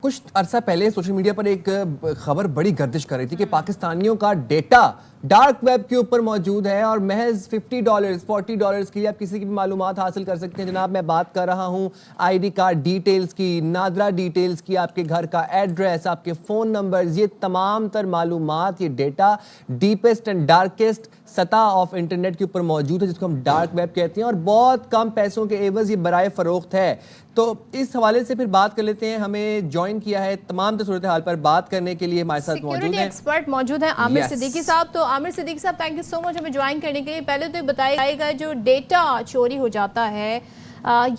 کچھ عرصہ پہلے سوشل میڈیا پر ایک خبر بڑی گردش کر رہی تھی کہ پاکستانیوں کا ڈیٹا ڈارک ویب کے اوپر موجود ہے اور محض $50 $40 کے لیے آپ کسی کی بھی معلومات حاصل کر سکتے ہیں. جناب میں بات کر رہا ہوں آئی ڈی کارڈ ڈیٹیلز کی, نادرہ ڈیٹیلز کی, آپ کے گھر کا ایڈریس, آپ کے فون نمبرز, یہ تمام تر معلومات, یہ ڈیٹا ڈیپسٹ اینڈ ڈارکسٹ سطح آف انٹرنیٹ کے اوپر موجود ہے جس کو ہم ڈارک ویب کہتے ہیں, اور بہت کم پیسوں کے عوض یہ برائے فروخت ہے. تو اس حوالے سے پھر بات کر لیتے ہیں. ہمیں جوائن کیا ہے تمام تر صورتحال پر بات کرنے کے لیے ہمارے ساتھ موجود ہیں ایکسپرٹ موجود ہیں عامر صدیقی صاحب. تو عامر صدیقی صاحب تھینک یو سو مچ ہمیں جوائن کرنے کے لیے. پہلے تو بتایا جائے گا جو ڈیٹا چوری ہو جاتا ہے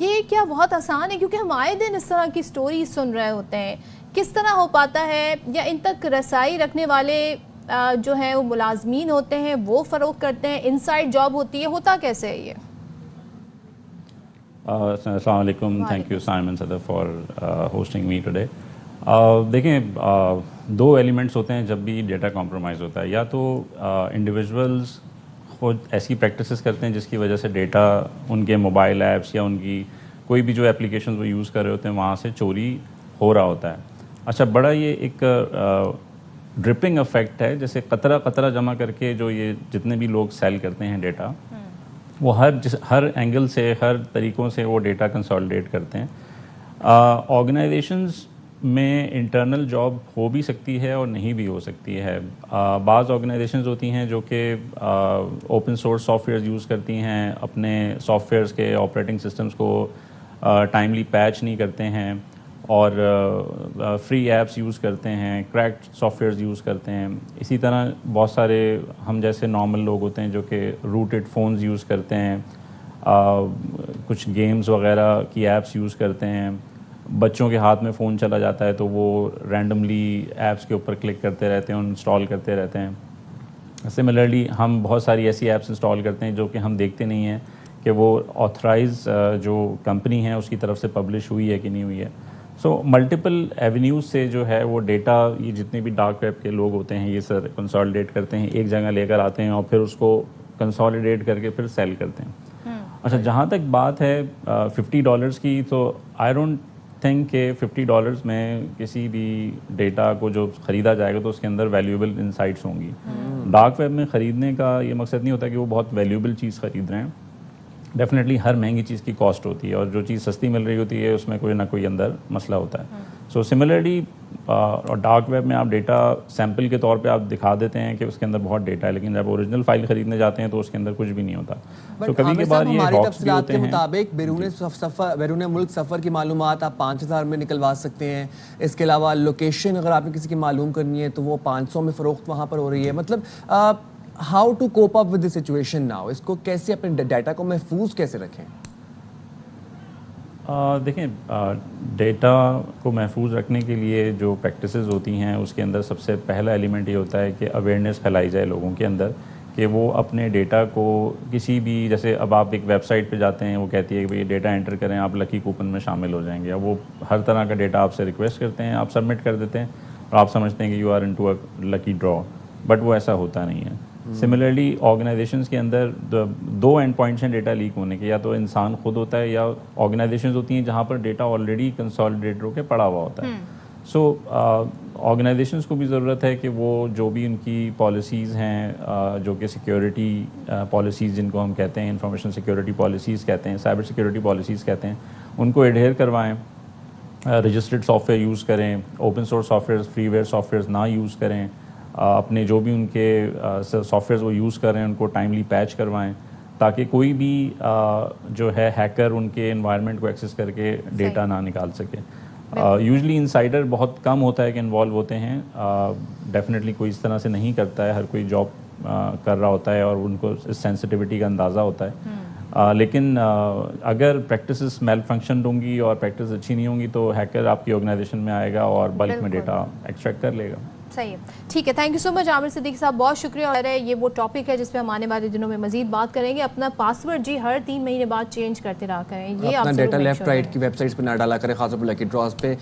یہ کیا بہت آسان ہے؟ کیونکہ ہم آئے دن اس طرح کی سٹوری سن رہے ہوتے ہیں. کس طرح ہو پاتا ہے؟ یا ان تک رسائی رکھنے والے جو ہیں وہ ملازمین ہوتے ہیں, وہ فروخت کرتے ہیں, انسائیڈ جاب ہوتی ہے, ہوتا کیسے ہے یہ؟ السلام علیکم. تھینک یو سائمن صدر فار ہوسٹنگ می ٹوڈے. دیکھیں دو ایلیمنٹس ہوتے ہیں جب بھی ڈیٹا کمپرومائز ہوتا ہے. یا تو انڈیویژولز خود ایسی پریکٹسز کرتے ہیں جس کی وجہ سے ڈیٹا ان کے موبائل ایپس یا ان کی کوئی بھی جو اپلیکیشنز وہ یوز کر رہے ہوتے ہیں وہاں سے چوری ہو رہا ہوتا ہے. اچھا, بڑا یہ ایک ڈرپنگ افیکٹ ہے, جیسے قطرہ قطرہ جمع کر کے جو یہ جتنے بھی لوگ سیل کرتے ہیں ڈیٹا, وہ ہر اینگل سے, ہر طریقوں سے وہ ڈیٹا کنسالیڈیٹ کرتے ہیں. آرگنائزیشنز میں انٹرنل جاب ہو بھی سکتی ہے اور نہیں بھی ہو سکتی ہے. بعض آرگنائزیشنز ہوتی ہیں جو کہ open source softwares use کرتی ہیں, اپنے سافٹ ویئرز کے آپریٹنگ سسٹمز کو ٹائملی پیچ نہیں کرتے ہیں, اور فری ایپس یوز کرتے ہیں, کریکڈ سافٹ ویئرز یوز کرتے ہیں. اسی طرح بہت سارے ہم جیسے نارمل لوگ ہوتے ہیں جو کہ روٹڈ فونز یوز کرتے ہیں, کچھ گیمز وغیرہ کی ایپس یوز کرتے ہیں. بچوں کے ہاتھ میں فون چلا جاتا ہے تو وہ رینڈملی ایپس کے اوپر کلک کرتے رہتے ہیں, انسٹال کرتے رہتے ہیں. سملرلی ہم بہت ساری ایسی ایپس انسٹال کرتے ہیں جو کہ ہم دیکھتے نہیں ہیں کہ وہ آتھرائز جو کمپنی ہے اس کی طرف سے پبلش ہوئی ہے کہ نہیں ہوئی ہے. سو ملٹیپل ایونیوز سے جو ہے وہ ڈیٹا, یہ جتنے بھی ڈارک ویب کے لوگ ہوتے ہیں یہ سر کنسالیڈیٹ کرتے ہیں, ایک جگہ لے کر آتے ہیں اور پھر اس کو کنسالیڈیٹ کر کے پھر سیل کرتے ہیں. اچھا, جہاں تک بات ہے $50 کی, تو آئی ڈونٹ تھنک کہ $50 میں کسی بھی ڈیٹا کو جو خریدا جائے گا تو اس کے اندر ویلیوبل انسائٹس ہوں گی. ڈارک ویب میں خریدنے کا یہ مقصد نہیں ہوتا کہ وہ بہت ویلیوبل چیز خرید رہے ہیں. ڈیفینیٹلی ہر مہنگی چیز کی کاسٹ ہوتی ہے, اور جو چیز سستی مل رہی ہوتی ہے اس میں کوئی نہ کوئی اندر مسئلہ ہوتا ہے. سو سملرلی ڈارک ویب میں آپ ڈیٹا سیمپل کے طور پہ آپ دکھا دیتے ہیں کہ اس کے اندر بہت ڈیٹا ہے, لیکن جب اوریجنل فائل خریدنے جاتے ہیں تو اس کے اندر کچھ بھی نہیں ہوتا. تو کبھی کبھار یہ ہماری ہاکس بھی تفصیلات ہوتے کے ہیں. مطابق بیرون ملک سفر کی معلومات آپ 5,000 میں نکلوا سکتے ہیں. اس کے علاوہ لوکیشن اگر آپ نے کسی کی معلوم کرنی ہے تو وہ 500 میں فروخت وہاں پر ہو رہی ہے. مطلب how to cope up with the situation now, اس کو کیسے اپنے ڈیٹا کو محفوظ کیسے رکھیں؟ دیکھیں, ڈیٹا کو محفوظ رکھنے کے لیے جو پریکٹسز ہوتی ہیں اس کے اندر سب سے پہلا ایلیمنٹ یہ ہوتا ہے کہ اویئرنیس پھیلائی جائے لوگوں کے اندر کہ وہ اپنے ڈیٹا کو کسی بھی, جیسے اب آپ ایک ویب سائٹ پہ جاتے ہیں, وہ کہتی ہے کہ بھئی ڈیٹا انٹر کریں, آپ لکی کوپن میں شامل ہو جائیں گے, یا وہ ہر طرح کا ڈیٹا آپ سے ریکویسٹ کرتے ہیں, آپ سبمٹ کر دیتے ہیں اور آپ سمجھتے ہیں کہ you are into a lucky draw, but وہ ایسا ہوتا نہیں ہے. سملرلی آرگنائزیشنز کے اندر دو اینڈ پوائنٹس ہیں ڈیٹا لیک ہونے کے, یا تو انسان خود ہوتا ہے یا آرگنائزیشنز ہوتی ہیں جہاں پر ڈیٹا آلریڈی کنسالیڈیٹ ہو کے پڑا ہوا ہوتا ہے. سو آرگنائزیشنز کو بھی ضرورت ہے کہ وہ جو بھی ان کی پالیسیز ہیں, جو کہ سیکیورٹی پالیسیز جن کو ہم کہتے ہیں, انفارمیشن سیکیورٹی پالیسیز کہتے ہیں, سائبر سیکیورٹی پالیسیز کہتے ہیں, ان کو ایڈہیئر کروائیں. رجسٹرڈ سافٹ ویئر یوز کریں, open source software, freeware softwares نہ یوز کریں. اپنے جو بھی ان کے سافٹ ویئرز وہ یوز کر رہے ہیں ان کو ٹائملی پیچ کروائیں, تاکہ کوئی بھی جو ہے ہیکر ان کے انوائرمنٹ کو ایکسیس کر کے ڈیٹا نہ نکال سکے. یوزلی انسائڈر بہت کم ہوتا ہے کہ انوالو ہوتے ہیں. ڈیفینیٹلی کوئی اس طرح سے نہیں کرتا ہے, ہر کوئی جاب کر رہا ہوتا ہے اور ان کو اس سینسٹیوٹی کا اندازہ ہوتا ہے. لیکن اگر پریکٹسز میل فنکشن ہوں گی اور پریکٹس اچھی نہیں ہوں گی تو ہیکر آپ کی آرگنائزیشن میں آئے گا اور بلک میں ڈیٹا ایکسٹریکٹ کر لے گا. صحیح ہے, ٹھیک ہے, تھینک یو سو مچ عامر صدیقی صاحب, بہت شکریہ. اور یہ وہ ٹاپک ہے جس پہ ہم آنے والے دنوں میں مزید بات کریں گے. اپنا پاسورڈ جی ہر 3 مہینے بعد چینج کرتے رہا کریں, یہ اپنا ڈیٹا لیفٹ رائٹ کی ویب سائٹس پہ نہ ڈالا کریں, خاص طور پر لکی ڈراز پہ.